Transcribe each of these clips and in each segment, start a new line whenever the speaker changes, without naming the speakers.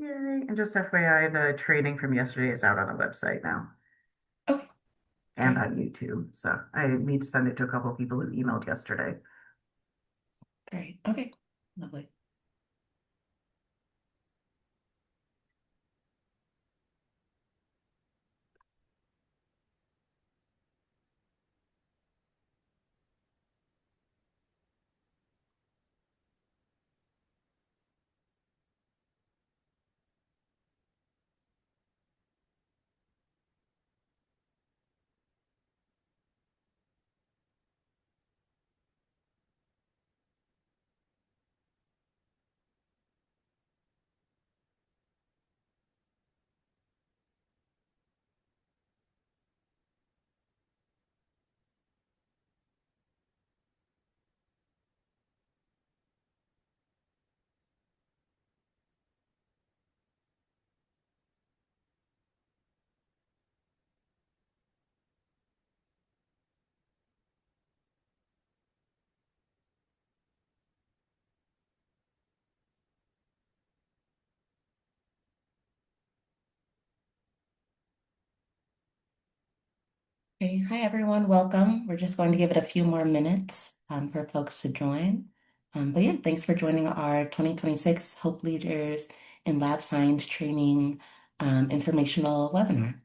Yay. And just FYI, the training from yesterday is out on the website now
Okay,
and
great,
on YouTube. So I need to send it to a couple of people who emailed yesterday.
great. Okay, lovely. Okay, hi everyone, welcome. We're just going to give it a few more minutes for folks to join. But yeah, thanks for joining our 2026 Hope Leaders in Lab Science Training informational webinar.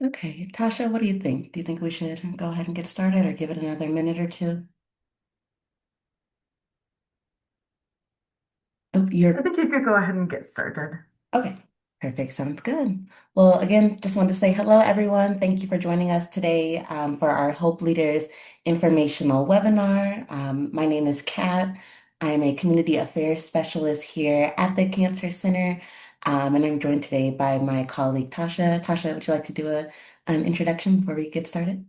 Okay, Tasha, what do you think? Do you think we should go ahead and get started or give it another minute or two? Oh,
I
you're
think you could go ahead and get started.
okay. Perfect. Sounds good. Well, again, just wanted to say hello, everyone. Thank you for joining us today for our Hope Leaders informational webinar. My name is Kat. I am a community affairs specialist here at the Cancer Center, and I'm joined today by my colleague Tasha. Tasha, would you like to do a introduction before we get started?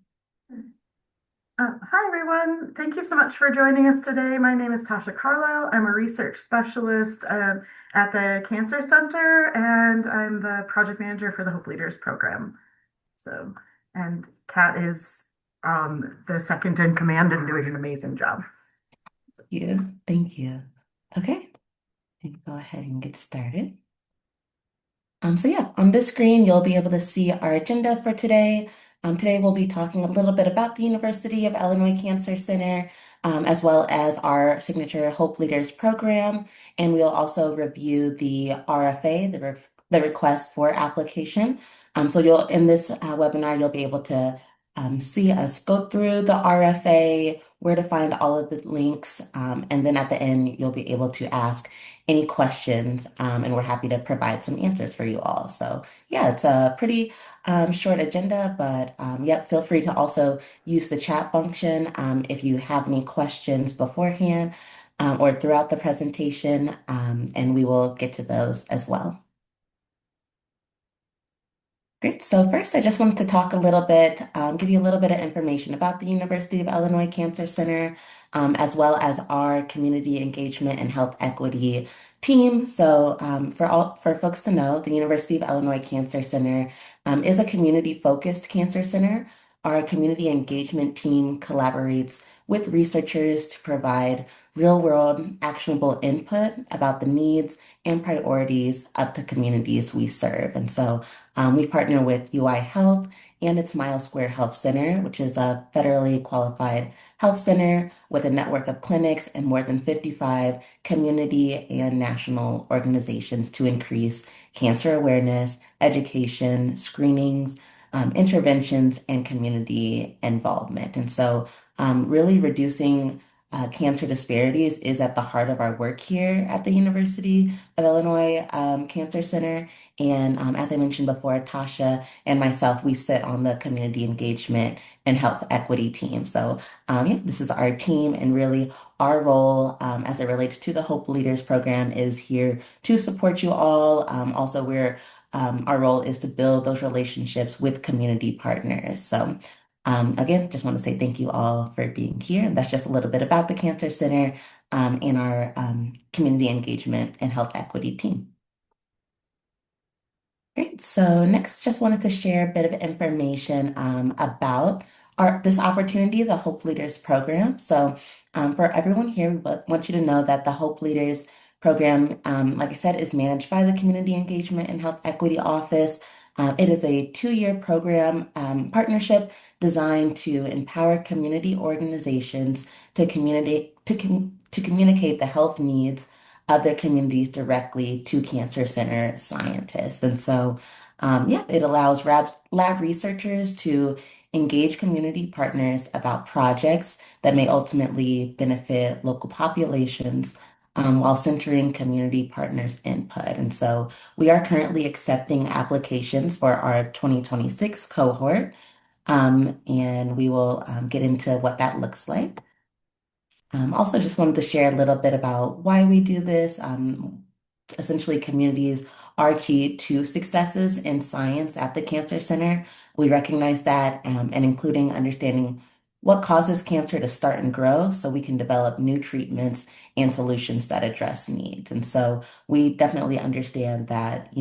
Hi, everyone. Thank you so much for joining us today. My name is Tasha Carlisle. I'm a research specialist at the Cancer Center, and I'm the project manager for the Hope Leaders program. So, and Kat is the second in command and doing an amazing job.
Thank you. Okay, we can go ahead and get started. So yeah, on this screen, you'll be able to see our agenda for today. Today we'll be talking a little bit about the University of Illinois Cancer Center, as well as our signature Hope Leaders program. And we'll also review the RFA, the request for application. So in this webinar, you'll be able to see us go through the RFA, where to find all of the links, and then at the end, you'll be able to ask any questions, and we're happy to provide some answers for you all. So yeah, it's a pretty short agenda, but yep, feel free to also use the chat function if you have any questions beforehand or throughout the presentation, and we will get to those as well. Great. So first, I just wanted to talk a little bit, give you a little bit of information about the University of Illinois Cancer Center, as well as our community engagement and health equity team. So for folks to know, the University of Illinois Cancer Center is a community-focused cancer center. Our community engagement team collaborates with researchers to provide real-world actionable input about the needs and priorities of the communities we serve. And so we partner with UI Health and its Mile Square Health Center, which is a federally qualified health center with a network of clinics and more than 55 community and national organizations to increase cancer awareness, education, screenings, interventions, and community involvement. And so, really reducing cancer disparities is at the heart of our work here at the University of Illinois Cancer Center. And as I mentioned before, Tasha and myself, we sit on the community engagement and health equity team. So, yeah, this is our team, and really our role as it relates to the Hope Leaders program is here to support you all. Also, our role is to build those relationships with community partners. So, again, just want to say thank you all for being here. And that's just a little bit about the Cancer Center and our community engagement and health equity team. Great. So next, just wanted to share a bit of information about this opportunity, the Hope Leaders program. So for everyone here, we want you to know that the Hope Leaders program, like I said, is managed by the Community Engagement and Health Equity Office. It is a 2-year program partnership designed to empower community organizations to communicate the health needs of their communities directly to cancer center scientists. And so, yeah, it allows lab researchers to engage community partners about projects that may ultimately benefit local populations while centering community partners' input. And so we are currently accepting applications for our 2026 cohort, and we will get into what that looks like. Also, just wanted to share a little bit about why we do this. Essentially, communities are key to successes in science at the Cancer Center. We recognize that, and including understanding what causes cancer to start and grow so we can develop new treatments and solutions that address needs. And so we definitely understand that,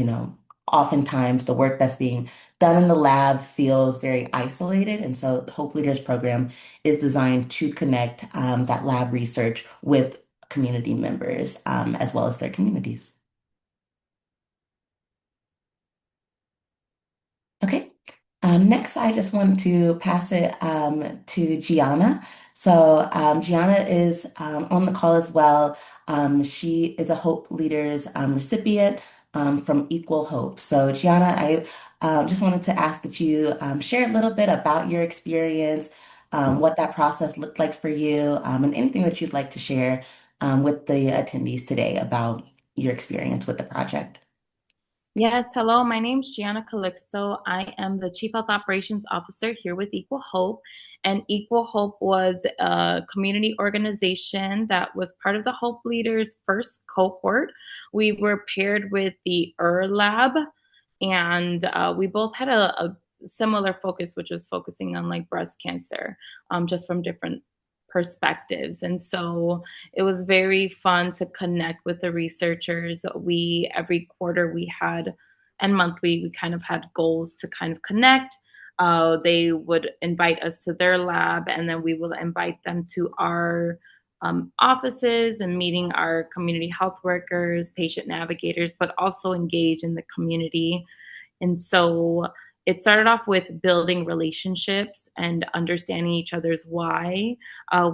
oftentimes the work that's being done in the lab feels very isolated. And so the Hope Leaders program is designed to connect that lab research with community members as well as their communities. Okay. Next, I just want to pass it to Gianna. So Gianna is on the call as well. She is a Hope Leaders recipient from Equal Hope. So Gianna, I just wanted to ask that you share a little bit about your experience, what that process looked like for you, and anything that you'd like to share with the attendees today about your experience with the project.
Yes, hello. My name's Gianna Calixto. I am the Chief Health Operations Officer here with Equal Hope. And Equal Hope was a community organization that was part of the Hope Leaders first cohort. We were paired with the Lab, and we both had a similar focus, which was focusing on like breast cancer, just from different perspectives. And so it was very fun to connect with the researchers. We every quarter we had and monthly we kind of had goals to kind of connect. They would invite us to their lab, and then we will invite them to our offices and meeting our community health workers, patient navigators, but also engage in the community. And so it started off with building relationships and understanding each other's why,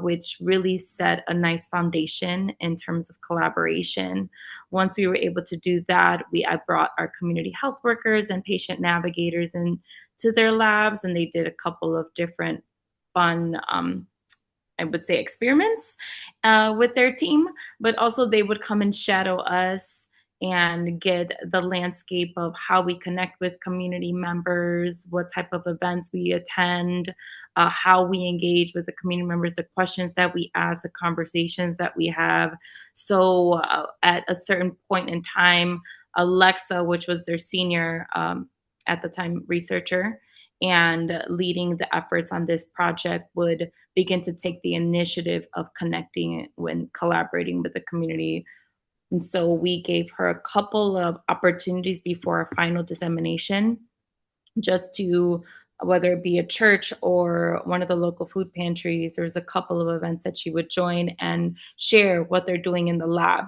which really set a nice foundation in terms of collaboration. Once we were able to do that, I brought our community health workers and patient navigators into their labs, and they did a couple of different fun I would say, experiments with their team, but also they would come and shadow us and get the landscape of how we connect with community members, what type of events we attend, how we engage with the community members, the questions that we ask, the conversations that we have. So at a certain point in time, Alexa, which was their senior at the time researcher and leading the efforts on this project, would begin to take the initiative of connecting when collaborating with the community. And so we gave her a couple of opportunities before our final dissemination, just to, whether it be a church or one of the local food pantries, there's a couple of events that she would join and share what they're doing in the lab.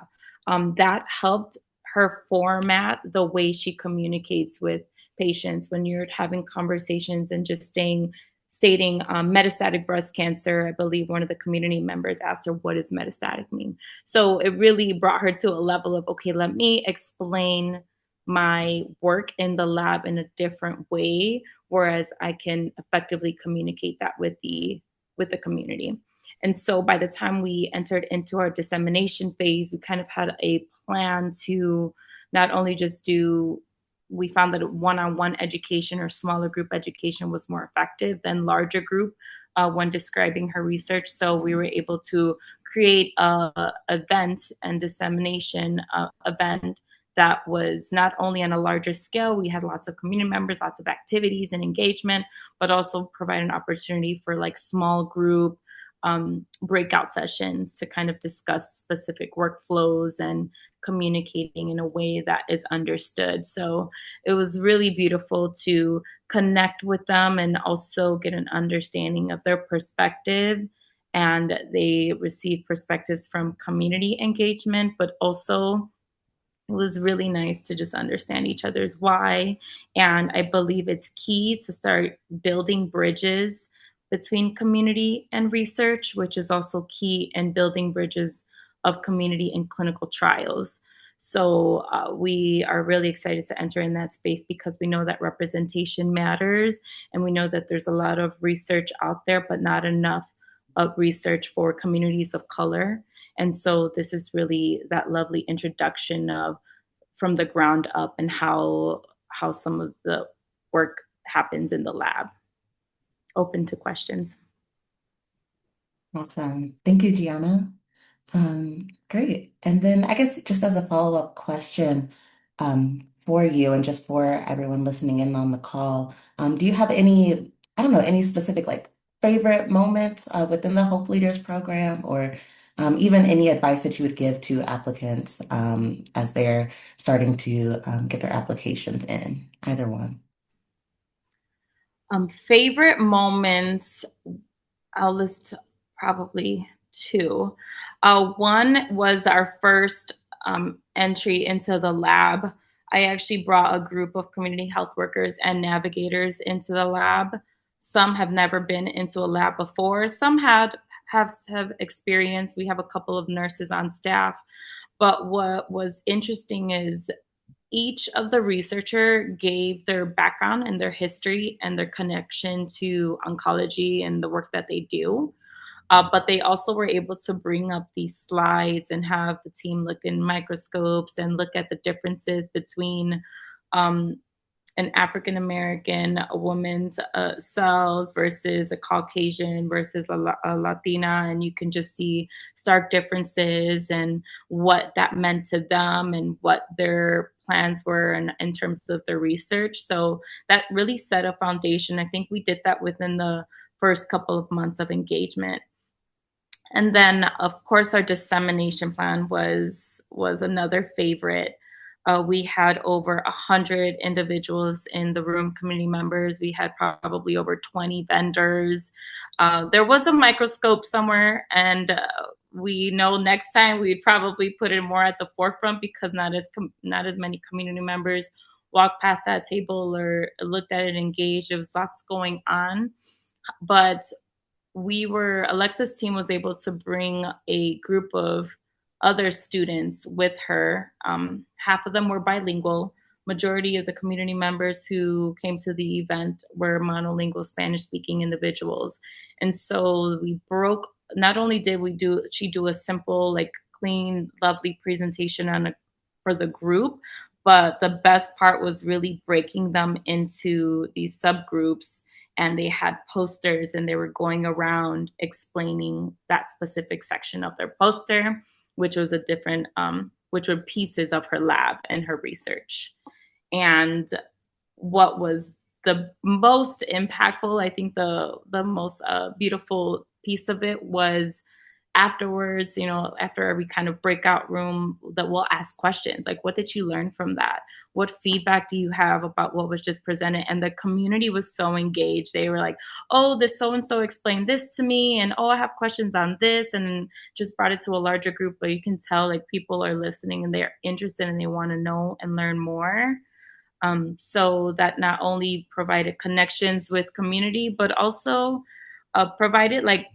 That helped her format the way she communicates with patients when you're having conversations and just stating metastatic breast cancer. I believe one of the community members asked her, what does metastatic mean? So it really brought her to a level of, okay, let me explain my work in the lab in a different way, whereas I can effectively communicate that with the community. And so by the time we entered into our dissemination phase, we kind of had a plan to not only just do, we found that one-on-one education or smaller group education was more effective than larger group when describing her research. So we were able to create a event and dissemination event that was not only on a larger scale, we had lots of community members, lots of activities and engagement, but also provide an opportunity for like small group breakout sessions to kind of discuss specific workflows and communicating in a way that is understood. So it was really beautiful to connect with them and also get an understanding of their perspective. And they received perspectives from community engagement, but also it was really nice to just understand each other's why. And I believe it's key to start building bridges between community and research, which is also key in building bridges of community and clinical trials. So we are really excited to enter in that space because we know that representation matters, and we know that there's a lot of research out there, but not enough of research for communities of color. And so this is really that lovely introduction of from the ground up and how some of the work happens in the lab. Open to questions.
Awesome. Thank you, Gianna. Great. And then I guess just as a follow-up question for you and just for everyone listening in on the call, do you have any, I don't know, any specific like favorite moments within the Hope Leaders program or even any advice that you would give to applicants as they're starting to get their applications in, either one?
Favorite moments, I'll list probably two. One was our first entry into the lab. I actually brought a group of community health workers and navigators into the lab. Some have never been into a lab before. Some have experience. We have a couple of nurses on staff. But what was interesting is each of the researcher gave their background and their history and their connection to oncology and the work that they do. But they also were able to bring up these slides and have the team look in microscopes and look at the differences between um, an African American woman's cells versus a Caucasian versus a Latina, and you can just see stark differences and what that meant to them and what their plans were in terms of their research. So that really set a foundation. I think we did that within the first couple of months of engagement. And then, of course, our dissemination plan was another favorite. We had over 100 individuals in the room, community members. We had probably over 20 vendors. There was a microscope somewhere, and we know next time we'd probably put it more at the forefront because not as many community members walked past that table or looked at it engaged. There was lots going on, but Alexa's team was able to bring a group of other students with her. Half of them were bilingual. Majority of the community members who came to the event were monolingual Spanish speaking individuals. And so we broke not only did she do a simple, like clean, lovely presentation for the group, but the best part was really breaking them into these subgroups, and they had posters and they were going around explaining that specific section of their poster, which was a different which were pieces of her lab and her research. And what was the most impactful, I think the most beautiful piece of it was afterwards, after every kind of breakout room, that we'll ask questions like, what did you learn from that? What feedback do you have about what was just presented? And the community was so engaged. They were like, oh, this so and so explained this to me, and oh, I have questions on this, and just brought it to a larger group. But you can tell like people are listening and they're interested and they want to know and learn more. So that not only provided connections with community, but also provided like,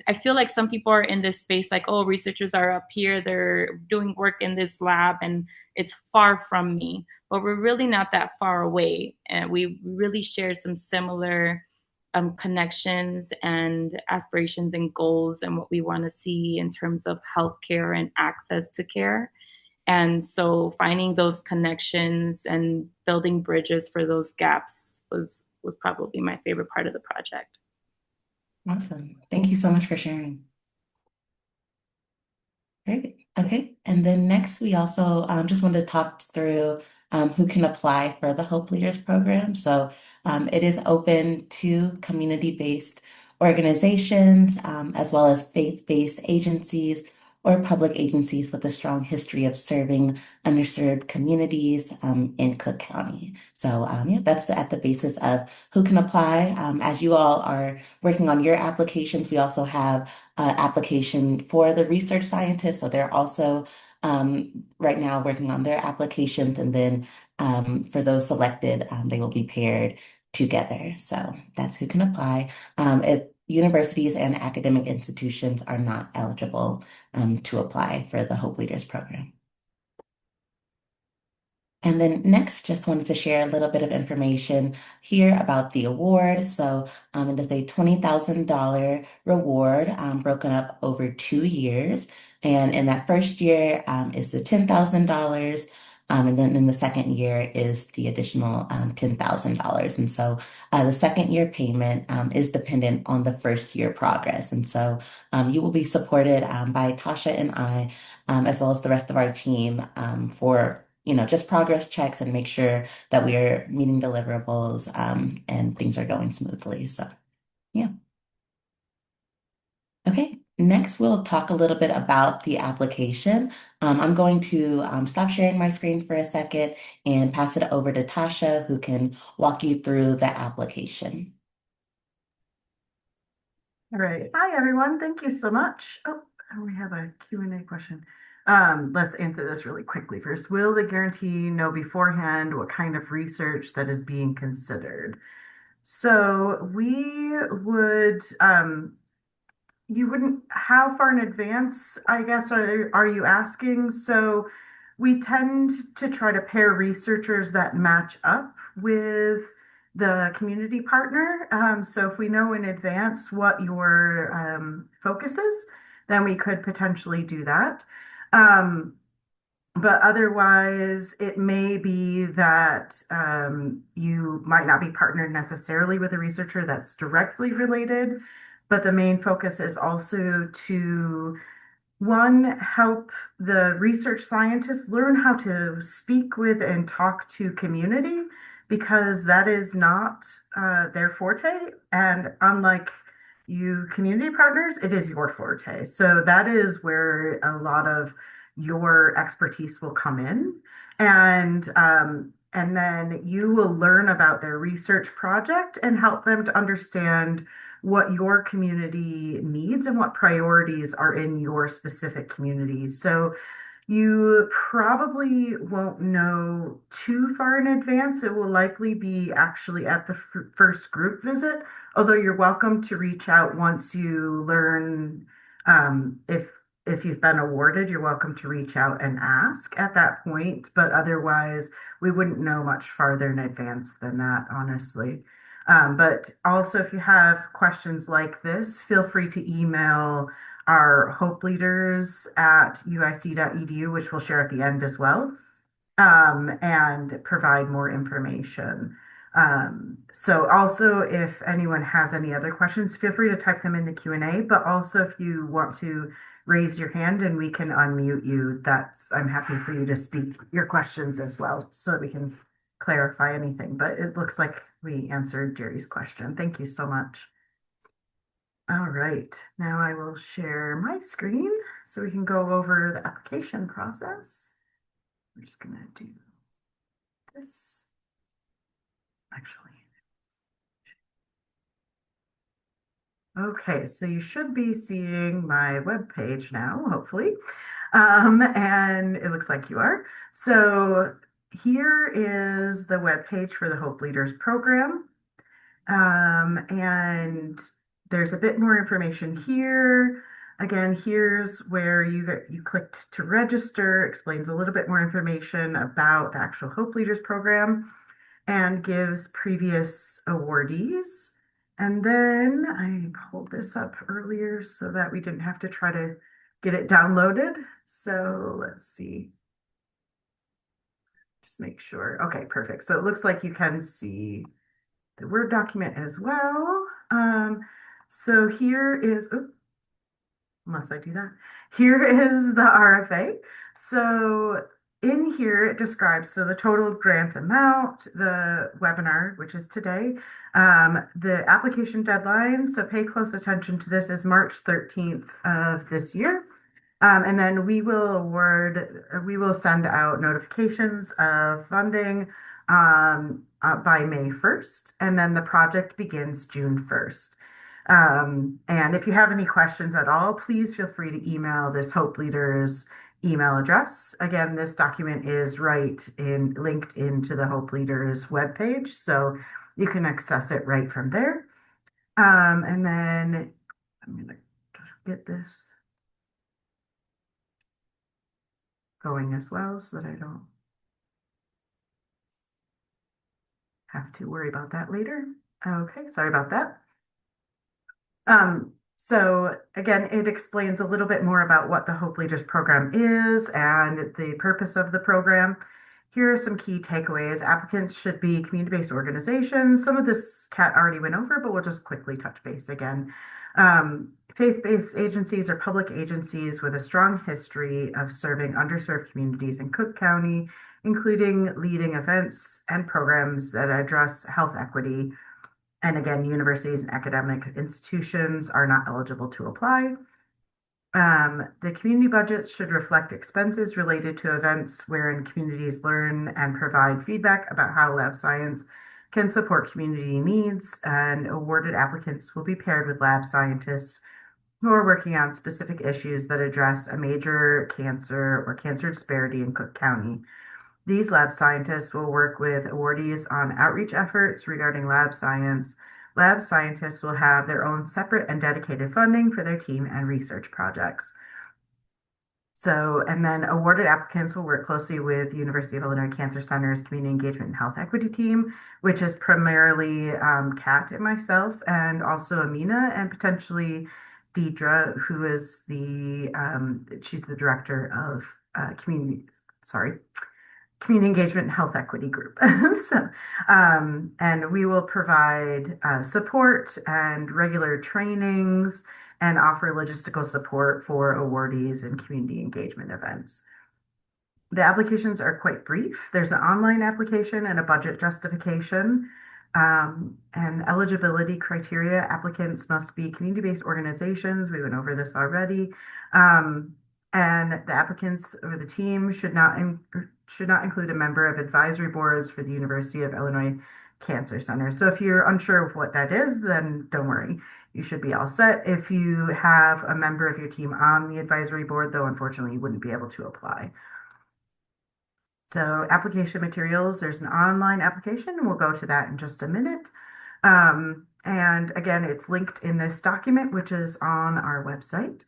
I feel like some people are in this space like, oh, researchers are up here, they're doing work in this lab and it's far from me. But we're really not that far away. And we really share some similar connections and aspirations and goals and what we want to see in terms of healthcare and access to care. And so finding those connections and building bridges for those gaps was probably my favorite part of the project.
Awesome. Thank you so much for sharing. Great. Okay. And then next, we also just wanted to talk through who can apply for the Hope Leaders program. So it is open to community-based organizations, as well as faith-based agencies or public agencies with a strong history of serving underserved communities in Cook County. So yeah, that's at the basis of who can apply. As you all are working on your applications, we also have application for the research scientists. So they're also right now working on their applications. And then for those selected, they will be paired together. So that's who can apply. Universities and academic institutions are not eligible to apply for the Hope Leaders program. And then next, just wanted to share a little bit of information here about the award. So it is a $20,000 reward broken up over 2 years. And in that first year is the $10,000. And then in the second year is the additional $10,000. And so the second year payment is dependent on the first year progress. And so you will be supported by Tasha and I, as well as the rest of our team for just progress checks and make sure that we are meeting deliverables and things are going smoothly. So, yeah. Okay, next we'll talk a little bit about the application. I'm going to stop sharing my screen for a second and pass it over to Tasha, who can walk you through the application.
All right. Hi, everyone. Thank you so much. Oh, we have a Q&A question. Let's answer this really quickly first. Will the guarantee know beforehand what kind of research that is being considered? So we would, you wouldn't, how far in advance, I guess, are you asking? So we tend to try to pair researchers that match up with the community partner. So if we know in advance what your focus is, then we could potentially do that. But otherwise, it may be that you might not be partnered necessarily with a researcher that's directly related, but the main focus is also to one, help the research scientists learn how to speak with and talk to community because that is not their forte. And unlike you community partners, it is your forte. So that is where a lot of your expertise will come in. And then you will learn about their research project and help them to understand what your community needs and what priorities are in your specific communities. So you probably won't know too far in advance. It will likely be actually at the first group visit, although you're welcome to reach out once you learn if you've been awarded, you're welcome to reach out and ask at that point. But otherwise, we wouldn't know much farther in advance than that, honestly. But also, if you have questions like this, feel free to email our Hope Leaders at uic.edu, which we'll share at the end as well, and provide more information. So also, if anyone has any other questions, feel free to type them in the Q&A, but also if you want to raise your hand and we can unmute you, I'm happy for you to speak your questions as well so that we can clarify anything. But it looks like we answered Jerry's question. Thank you so much. All right, now I will share my screen so we can go over the application process. We're just gonna do this actually. Okay, so you should be seeing my web page now, hopefully. And it looks like you are. So here is the web page for the Hope Leaders program. And there's a bit more information here. Again, here's where you clicked to register, explains a little bit more information about the actual Hope Leaders program and gives previous awardees. And then I pulled this up earlier so that we didn't have to try to get it downloaded. So let's see. Just make sure. Okay, perfect. So it looks like you can see the Word document as well. So here is, unless I do that. Here is the RFA. So in here, it describes the total grant amount, the webinar, which is today, the application deadline. So pay close attention to this is March 13th of this year. And then we will send out notifications of funding by May 1st, and then the project begins June 1st. And if you have any questions at all, please feel free to email this Hope Leaders email address. Again, this document is linked into the Hope Leaders webpage, so you can access it right from there. And then I'm going to get this going as well so that I don't have to worry about that later. Okay, sorry about that. So again, it explains a little bit more about what the Hope Leaders program is and the purpose of the program. Here are some key takeaways. Applicants should be community-based organizations. Some of this Kat already went over, but we'll just quickly touch base again. Faith-based agencies or public agencies with a strong history of serving underserved communities in Cook County, including leading events and programs that address health equity. And again, universities and academic institutions are not eligible to apply. The community budget should reflect expenses related to events wherein communities learn and provide feedback about how lab science can support community needs, and awarded applicants will be paired with lab scientists who are working on specific issues that address a major cancer or cancer disparity in Cook County. These lab scientists will work with awardees on outreach efforts regarding lab science. Lab scientists will have their own separate and dedicated funding for their team and research projects. So, and then awarded applicants will work closely with University of Illinois Cancer Center's Community Engagement and Health Equity team, which is primarily Kat and myself, and also Amina and potentially Deidre, who is she's the director of Community Engagement and Health Equity Group. And we will provide support and regular trainings and offer logistical support for awardees and community engagement events. The applications are quite brief. There's an online application and a budget justification. And eligibility criteria, applicants must be community-based organizations. We went over this already. And the applicants or the team should not include a member of advisory boards for the University of Illinois Cancer Center. So if you're unsure of what that is, then don't worry. You should be all set. If you have a member of your team on the advisory board, though, unfortunately, you wouldn't be able to apply. So application materials, there's an online application, and we'll go to that in just a minute. And again, it's linked in this document, which is on our website.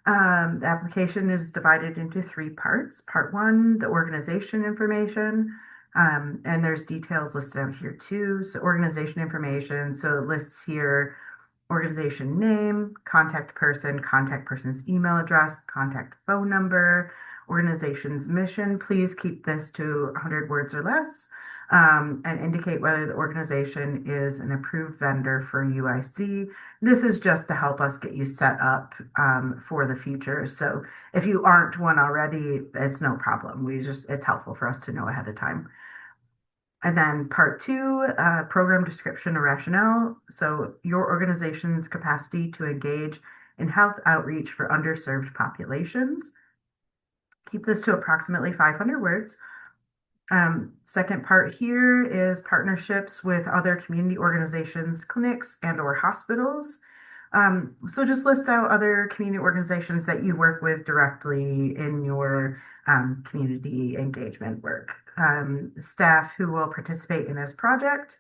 The application is divided into 3 parts. Part 1, the organization information. And there's details listed out here too. So organization information. So it lists here organization name, contact person's email address, contact phone number, organization's mission. Please keep this to 100 words or less, and indicate whether the organization is an approved vendor for UIC. This is just to help us get you set up for the future. So if you aren't one already, it's no problem. It's helpful for us to know ahead of time. And then part two, program description and rationale. So your organization's capacity to engage in health outreach for underserved populations. Keep this to approximately 500 words. Second part here is partnerships with other community organizations, clinics, and or hospitals. So just list out other community organizations that you work with directly in your community engagement work. Staff who will participate in this project.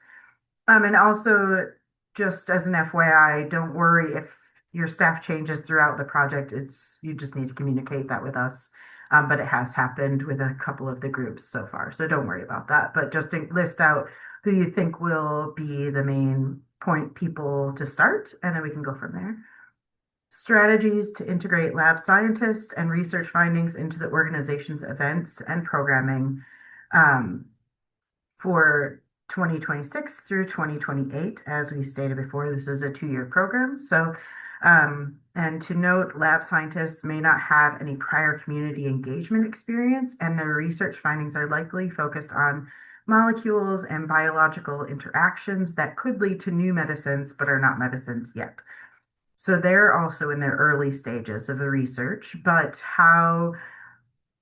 And also, just as an FYI, don't worry if your staff changes throughout the project. You just need to communicate that with us. But it has happened with a couple of the groups so far, so don't worry about that. But just to list out who you think will be the main point people to start, and then we can go from there. Strategies to integrate lab scientists and research findings into the organization's events and programming. For 2026 through 2028. As we stated before, this is a 2-year program. So, and to note, lab scientists may not have any prior community engagement experience, and their research findings are likely focused on molecules and biological interactions that could lead to new medicines, but are not medicines yet. So they're also in their early stages of the research, but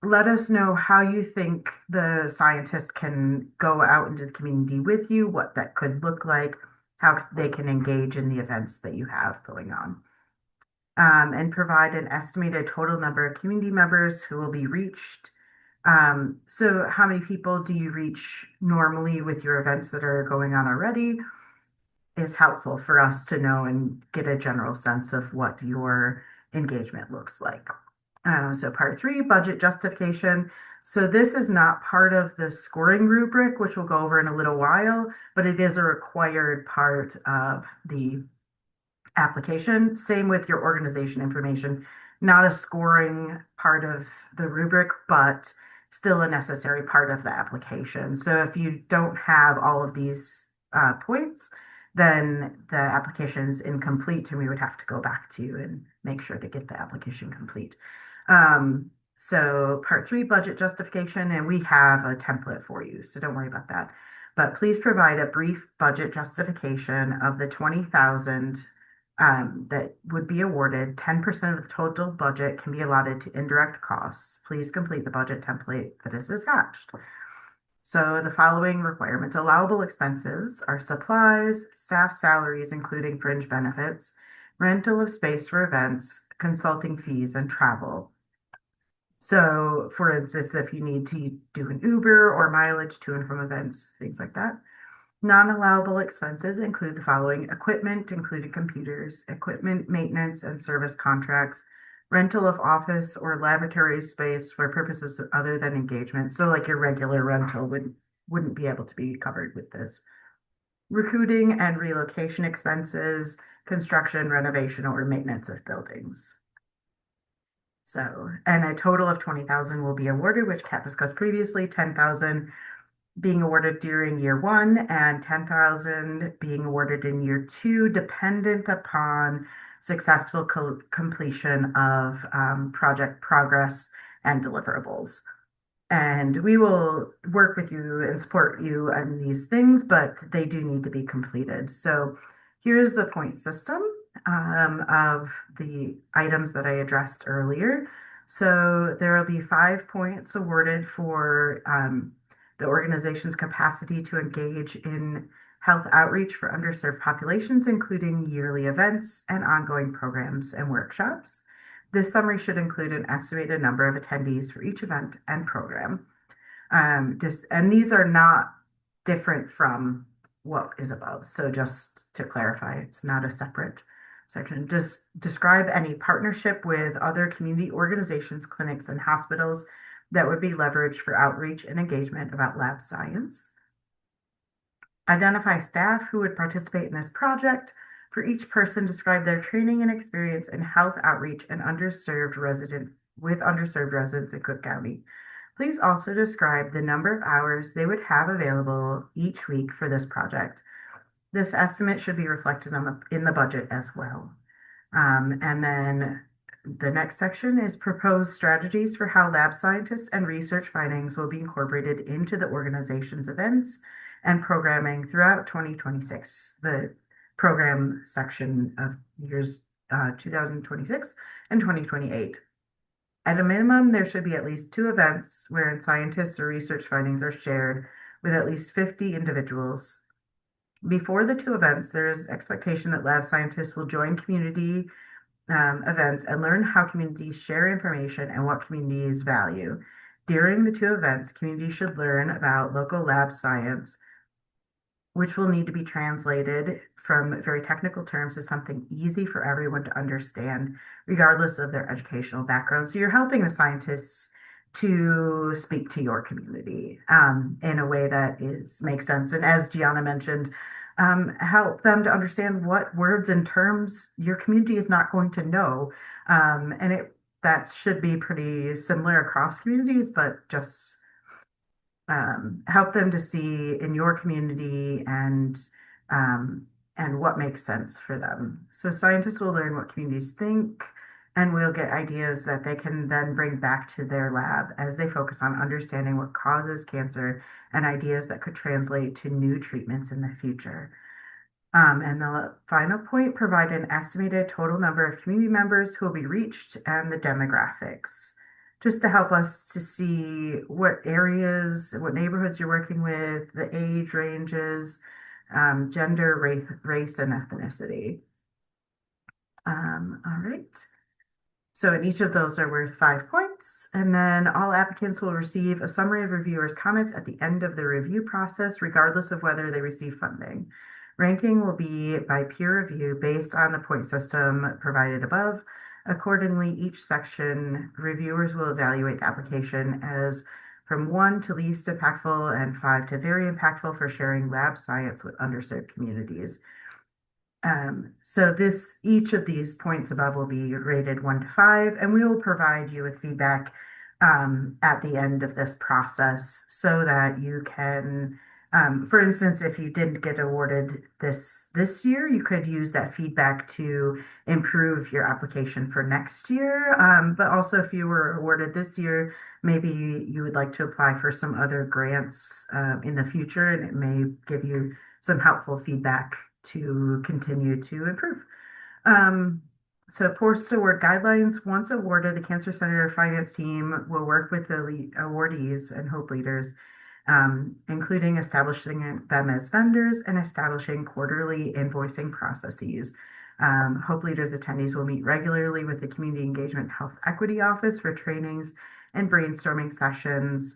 let us know how you think the scientists can go out into the community with you, what that could look like, how they can engage in the events that you have going on. And provide an estimated total number of community members who will be reached. So how many people do you reach normally with your events that are going on already is helpful for us to know and get a general sense of what your engagement looks like. So part three, budget justification. So this is not part of the scoring rubric, which we'll go over in a little while, but it is a required part of the application. Same with your organization information, not a scoring part of the rubric, but still a necessary part of the application. So if you don't have all of these points, then the application is incomplete and we would have to go back to you and make sure to get the application complete. So part three, budget justification, and we have a template for you, so don't worry about that. But please provide a brief budget justification of the 20,000 that would be awarded. 10% of the total budget can be allotted to indirect costs. Please complete the budget template that is attached. So the following requirements: allowable expenses are supplies, staff salaries, including fringe benefits, rental of space for events, consulting fees, and travel. So, for instance, if you need to do an Uber or mileage to and from events, things like that. Non-allowable expenses include the following: equipment, including computers, equipment maintenance and service contracts, rental of office or laboratory space for purposes other than engagement. So like your regular rental wouldn't be able to be covered with this. Recruiting and relocation expenses, construction, renovation, or maintenance of buildings. So, and a total of 20,000 will be awarded, which Kat discussed previously. 10,000 being awarded during year one and 10,000 being awarded in year two, dependent upon successful completion of project progress and deliverables. And we will work with you and support you on these things, but they do need to be completed. So here's the point system of the items that I addressed earlier. So there will be 5 points awarded for the organization's capacity to engage in health outreach for underserved populations, including yearly events and ongoing programs and workshops. This summary should include an estimated number of attendees for each event and program. And these are not different from what is above. So just to clarify, it's not a separate section. Just describe any partnership with other community organizations, clinics, and hospitals that would be leveraged for outreach and engagement about lab science. Identify staff who would participate in this project. For each person, describe their training and experience in health outreach and underserved residents in Cook County. Please also describe the number of hours they would have available each week for this project. This estimate should be reflected in the budget as well. And then the next section is proposed strategies for how lab scientists and research findings will be incorporated into the organization's events and programming throughout 2026, the program section of years 2026 and 2028. At a minimum, there should be at least 2 events wherein scientists or research findings are shared with at least 50 individuals. Before the 2 events, there is expectation that lab scientists will join community events and learn how communities share information and what communities value. During the 2 events, communities should learn about local lab science, which will need to be translated from very technical terms to something easy for everyone to understand, regardless of their educational background. So you're helping the scientists to speak to your community in a way that makes sense. And as Gianna mentioned, help them to understand what words and terms your community is not going to know. And that should be pretty similar across communities, but just help them to see in your community and what makes sense for them. So scientists will learn what communities think and will get ideas that they can then bring back to their lab as they focus on understanding what causes cancer and ideas that could translate to new treatments in the future. And the final point, provide an estimated total number of community members who will be reached and the demographics, just to help us to see what areas, what neighborhoods you're working with, the age ranges, gender, race, and ethnicity. All right. So in each of those are worth 5 points. And then all applicants will receive a summary of reviewers' comments at the end of the review process, regardless of whether they receive funding. Ranking will be by peer review based on the point system provided above. Accordingly, each section, reviewers will evaluate the application as from 1 to least impactful and 5 to very impactful for sharing lab science with underserved communities. So each of these points above will be rated 1 to 5, and we will provide you with feedback at the end of this process so that you can, for instance, if you didn't get awarded this year, you could use that feedback to improve your application for next year. But also, if you were awarded this year, maybe you would like to apply for some other grants in the future, and it may give you some helpful feedback to continue to improve. So post-award guidelines, once awarded, the Cancer Center finance team will work with the awardees and Hope leaders, including establishing them as vendors and establishing quarterly invoicing processes. Hope leaders attendees will meet regularly with the Community Engagement Health Equity Office for trainings and brainstorming sessions.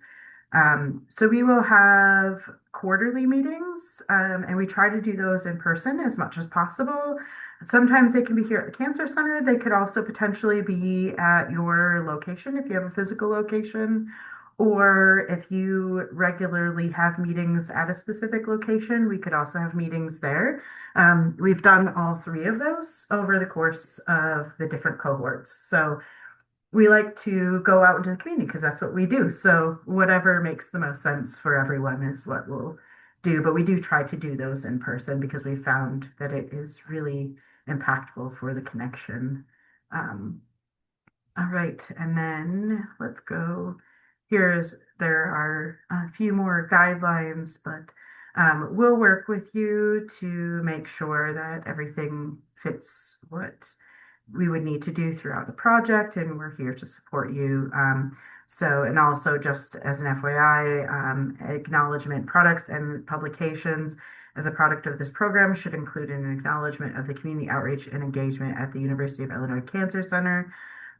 So we will have quarterly meetings, and we try to do those in person as much as possible. Sometimes they can be here at the Cancer Center. They could also potentially be at your location if you have a physical location, or if you regularly have meetings at a specific location, we could also have meetings there. We've done all 3 of those over the course of the different cohorts. So we like to go out into the community because that's what we do. So whatever makes the most sense for everyone is what we'll do. But we do try to do those in person because we found that it is really impactful for the connection. All right, and then let's go. There are a few more guidelines, but we'll work with you to make sure that everything fits what we would need to do throughout the project, and we're here to support you. And also just as an FYI, acknowledgement products and publications as a product of this program should include an acknowledgement of the community outreach and engagement at the University of Illinois Cancer Center.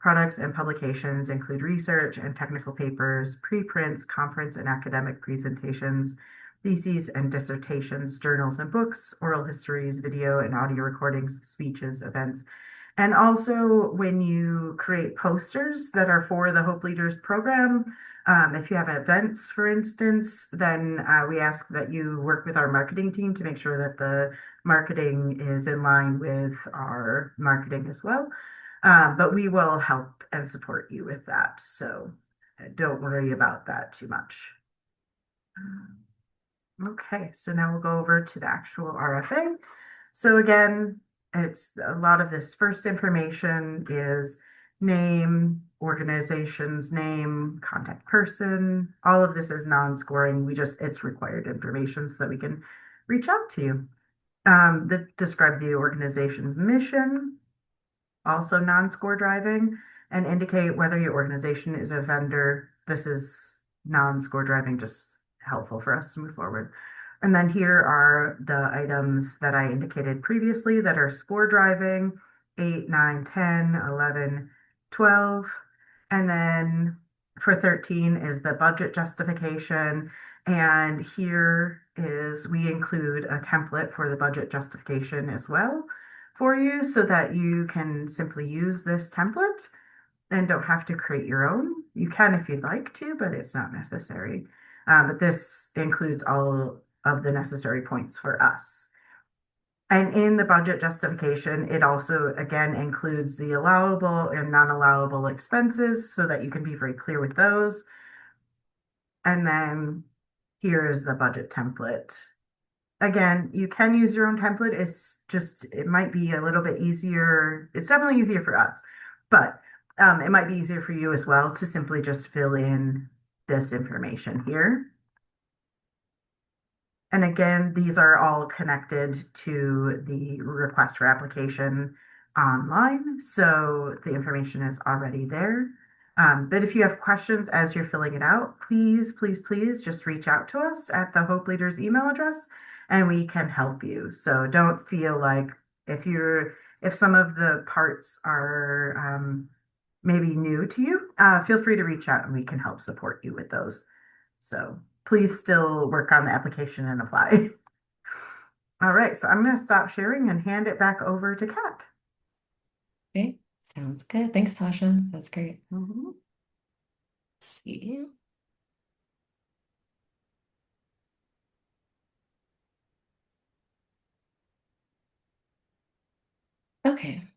Products and publications include research and technical papers, preprints, conference and academic presentations, theses and dissertations, journals and books, oral histories, video and audio recordings, speeches, events. And also when you create posters that are for the Hope Leaders program, If you have events, for instance, then we ask that you work with our marketing team to make sure that the marketing is in line with our marketing as well. But we will help and support you with that. So don't worry about that too much. Okay, so now we'll go over to the actual RFA. So again, it's a lot of this first information is name, organization's name, contact person. All of this is non-scoring. It's required information so that we can reach out to you. Describe the organization's mission, also non-score driving, and indicate whether your organization is a vendor. This is non-score driving, just helpful for us to move forward. And then here are the items that I indicated previously that are score driving: 8, 9, 10, 11, 12. And then for 13 is the budget justification. And here is we include a template for the budget justification as well for you so that you can simply use this template and don't have to create your own. You can if you'd like to, but it's not necessary. But this includes all of the necessary points for us. And in the budget justification, it also again includes the allowable and non-allowable expenses so that you can be very clear with those. And then here is the budget template. Again, you can use your own template. It might be a little bit easier. It's definitely easier for us, but it might be easier for you as well to simply just fill in this information here. And again, these are all connected to the request for application online. So the information is already there. But if you have questions as you're filling it out, please, please, please just reach out to us at the Hope Leaders email address and we can help you. So don't feel like if some of the parts are maybe new to you, feel free to reach out and we can help support you with those. So please still work on the application and apply. All right, so I'm going to stop sharing and hand it back over to Kat.
Okay, sounds good. Thanks, Tasha. That's great.
Mhm.
See. Okay.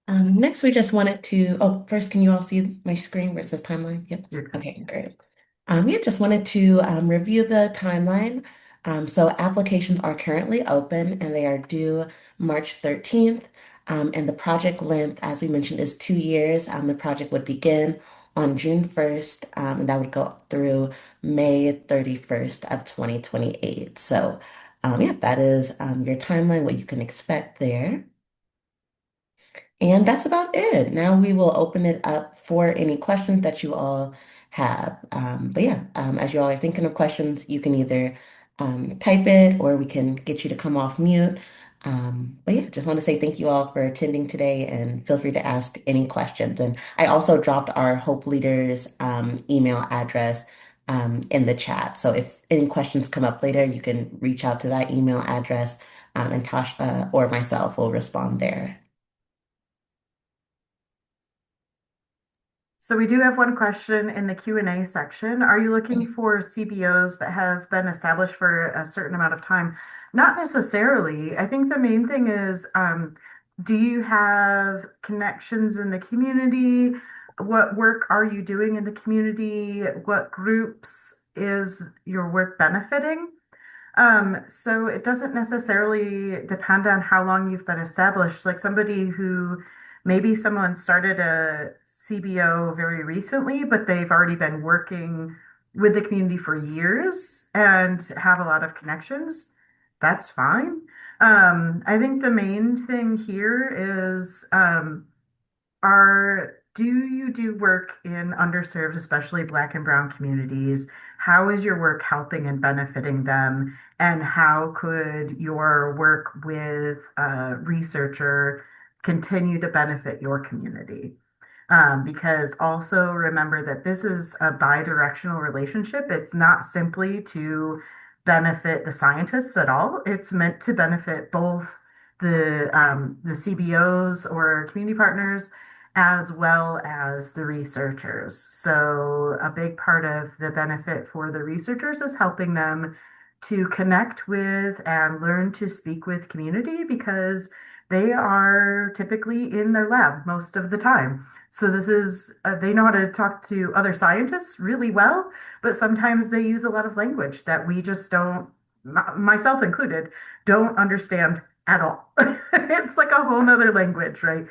Next, we just wanted to, oh, first, can you all see my screen where it says timeline? Yep.
You're good.
Okay, great. Yeah, just wanted to review the timeline. So applications are currently open and they are due March 13th. And the project length, as we mentioned, is 2 years. The project would begin on June 1st, and that would go through May 31st of 2028. So yeah, that is your timeline, what you can expect there. And that's about it. Now we will open it up for any questions that you all have. But yeah, as you all are thinking of questions, you can either type it or we can get you to come off mute. But yeah, just want to say thank you all for attending today and feel free to ask any questions. And I also dropped our Hope Leaders email address in the chat. So if any questions come up later, you can reach out to that email address and Tasha or myself will respond there.
So we do have one question in the Q&A section. Are you looking for CBOs that have been established for a certain amount of time? Not necessarily. I think the main thing is, do you have connections in the community? What work are you doing in the community? What groups is your work benefiting? So it doesn't necessarily depend on how long you've been established. Like somebody who maybe someone started a CBO very recently, but they've already been working with the community for years and have a lot of connections. That's fine. I think the main thing here is do you do work in underserved, especially Black and Brown communities? How is your work helping and benefiting them? And how could your work with a researcher continue to benefit your community? Because also remember that this is a bi-directional relationship. It's not simply to benefit the scientists at all. It's meant to benefit both the CBOs or community partners as well as the researchers. So, a big part of the benefit for the researchers is helping them to connect with and learn to speak with community because they are typically in their lab most of the time. So, they know how to talk to other scientists really well, but sometimes they use a lot of language that we just don't, myself included, don't understand at all. It's like a whole nother language, right?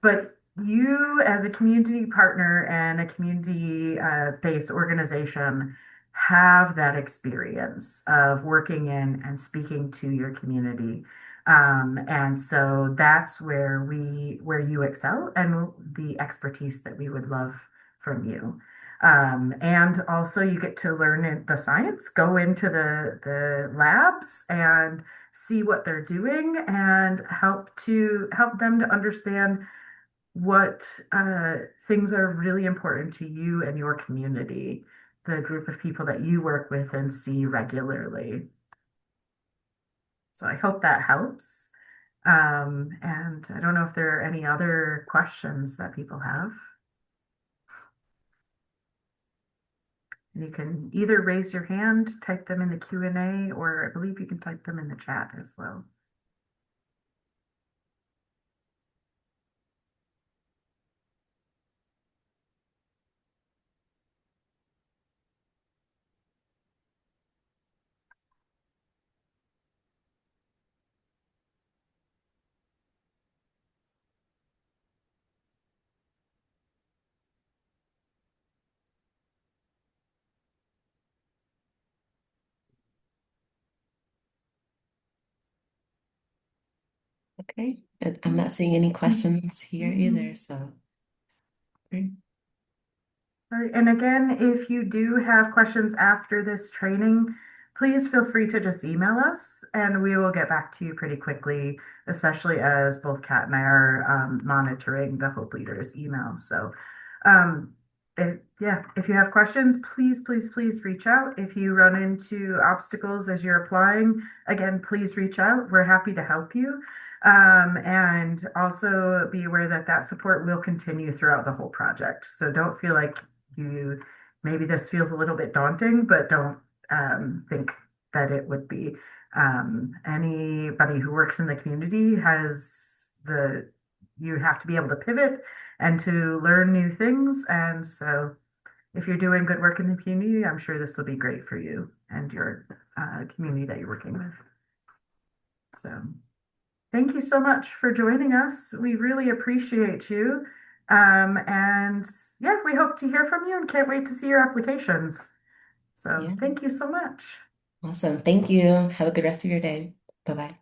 But you, as a community partner and a community based organization, have that experience of working in and speaking to your community. And so that's where you excel and the expertise that we would love from you. And also you get to learn the science, go into the labs and see what they're doing and help them to understand what things are really important to you and your community, the group of people that you work with and see regularly. So I hope that helps. And I don't know if there are any other questions that people have. And you can either raise your hand, type them in the Q&A, or I believe you can type them in the chat as well.
Okay. And I'm not seeing any questions here either, so great.
All right. And again, if you do have questions after this training, please feel free to just email us and we will get back to you pretty quickly, especially as both Kat and I are monitoring the Hope Leaders email. So, um, if you have questions, please reach out. If you run into obstacles as you're applying, again, please reach out. We're happy to help you. And also be aware that that support will continue throughout the whole project. So don't feel like you maybe this feels a little bit daunting, but don't think that it would be. Anybody who works in the community you have to be able to pivot and to learn new things. And so if you're doing good work in the community, I'm sure this will be great for you and your community that you're working with. So thank you so much for joining us. We really appreciate you. And yeah, we hope to hear from you and can't wait to see your applications. So thank you
Yes.
so much.
Awesome. Thank you. Have a good rest of your day. Bye-bye.